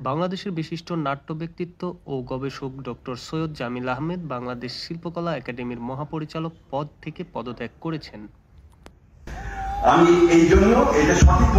বাংলাদেশের বিশিষ্ট নাট্য ব্যক্তিত্ব ও গবেষক ডক্টর সৈয়দ জামিল আহমেদ বাংলাদেশ শিল্পকলা একাডেমির মহাপরিচালক পদ থেকে পদত্যাগ করেছেন। আমি এই জন্য এটা সঠিক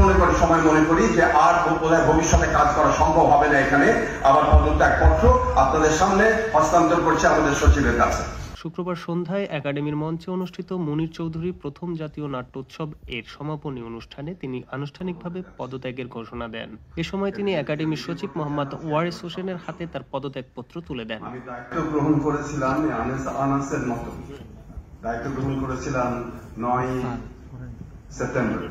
সময় মনে করি যে আর বোধহয় ভবিষ্যতে কাজ করা সম্ভব হবে না। এখানে আবার পদত্যাগপত্র আপনাদের সামনে হস্তান্তর করছে আমাদের সচিবের কাছে। শুক্রবার সন্ধ্যায় একাডেমির মঞ্চে অনুষ্ঠিত মুনির চৌধুরী প্রথম জাতীয় নাট্যোৎসব এর সমাপনী অনুষ্ঠানে তিনি আনুষ্ঠানিকভাবে পদত্যাগের ঘোষণা দেন। এ সময় তিনি একাডেমির সচিব মোহাম্মদ ওয়ারিস হোসেনের হাতে তার পদত্যাগপত্র তুলে দেন। আমি দায়িত্ব গ্রহণ করেছিলাম আনাসের মতো, দায়িত্ব গ্রহণ করেছিলাম 9 সেপ্টেম্বর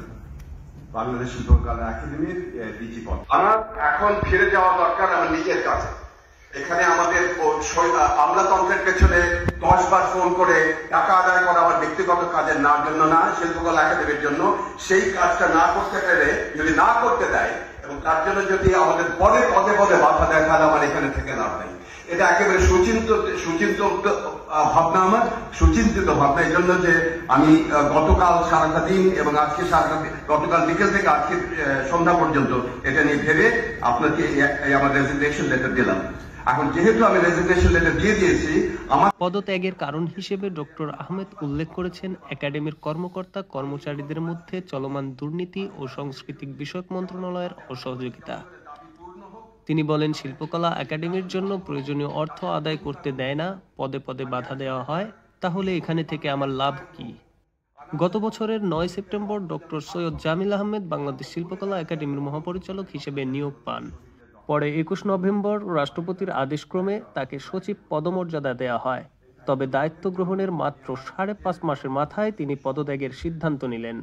বাংলাদেশ শিল্পকলা একাডেমির ডিজি পদ। আমার এখন ফিরে যাওয়া দরকার আমার নিজের কাছে। এখানে আমাদের আমলাতন্ত্রের পেছনে 10 বার ফোন করে টাকা আদায় করা আমার ব্যক্তিগত কাজের না জন্য না, শিল্পকলা একাডেমির জন্য। সেই কাজটা না করতে পেরে যদি না করতে দেয় এবং তার জন্য যদি আমাদের পদে পদে পদে বাধা দেয় তাহলে আমার এখানে থেকে লাভ নেই। এটা একেবারে সুচিন্তিত ভাবনা, আমার সুচিন্তিত ভাবনা। এই জন্য যে আমি গতকাল সারাটা দিন এবং আজকে গতকাল বিকেল থেকে আজকে সন্ধ্যা পর্যন্ত এটা নিয়ে ভেবে আপনাকে আমার রেজিগনেশন লেটার দিলাম। এখন যেহেতু আমি রেজিগনেশন লেটার দিয়ে দিয়েছি, আমার পদত্যাগের কারণ হিসেবে ডক্টর আহমেদ উল্লেখ করেছেন একাডেমির কর্মকর্তা কর্মচারীদের মধ্যে চলমান দুর্নীতি ও সাংস্কৃতিক বিষয়ক মন্ত্রণালয়ের অসহযোগিতা। তিনি বলেন, শিল্পকলা একাডেমির জন্য প্রয়োজনীয় অর্থ আদায় করতে দেয় না, পদে পদে বাধা দেওয়া হয়, তাহলে এখানে থেকে আমার লাভ কি? গত বছরের 9 সেপ্টেম্বর ডক্টর সৈয়দ জামিল আহমেদ বাংলাদেশ শিল্পকলা একাডেমির মহাপরিচালক হিসেবে নিয়োগ পান। পরে 21 নভেম্বর রাষ্ট্রপতির আদেশক্রমে তাকে সচিব পদমর্যাদা দেওয়া হয়। তবে দায়িত্ব গ্রহণের মাত্র 5.5 মাসের মাথায় তিনি পদত্যাগের সিদ্ধান্ত নিলেন।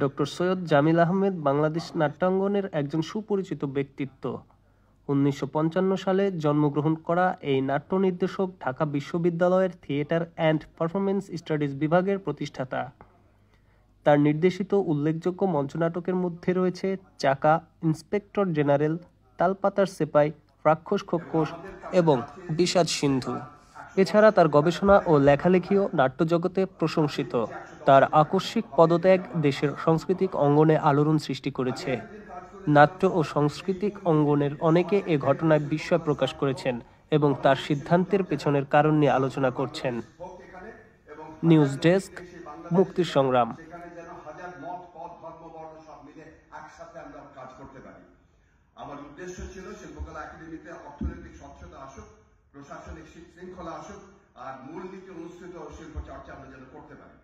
ডক্টর সৈয়দ জামিল আহমেদ বাংলাদেশ নাট্যাঙ্গনের একজন সুপরিচিত ব্যক্তিত্ব। 1955 সালে জন্মগ্রহণ করা এই নাট্য নির্দেশক ঢাকা বিশ্ববিদ্যালয়ের থিয়েটার অ্যান্ড পারফরমেন্স স্টাডিজ বিভাগের প্রতিষ্ঠাতা। তার নির্দেশিত উল্লেখযোগ্য মঞ্চনাটকের মধ্যে রয়েছে চাকা, ইন্সপেক্টর জেনারেল, তালপাতার সেপাই, রাক্ষস খোকস এবং বিষাদ সিন্ধু। এছাড়া তার গবেষণা ও লেখালেখিও নাট্যজগতে প্রশংসিত। তার আকস্মিক পদত্যাগ দেশের সাংস্কৃতিক অঙ্গনে আলোড়ন সৃষ্টি করেছে। নাট্য ও সাংস্কৃতিক অঙ্গনের অনেকে এ ঘটনায় বিস্ময় প্রকাশ করেছেন এবং তার সিদ্ধান্তের পেছনের কারণ নিয়ে আলোচনা করছেন। নিউজ ডেস্ক, মুক্তির সংগ্রাম। আমার উদ্দেশ্য ছিল শিল্পকলা একাডেমিতে অর্থনৈতিক স্বচ্ছতা আসুক, প্রশাসনিক শৃঙ্খলা আসুক, আর মূলনীতি অনুসৃত শিল্প চর্চা আমরা যেন করতে পারি।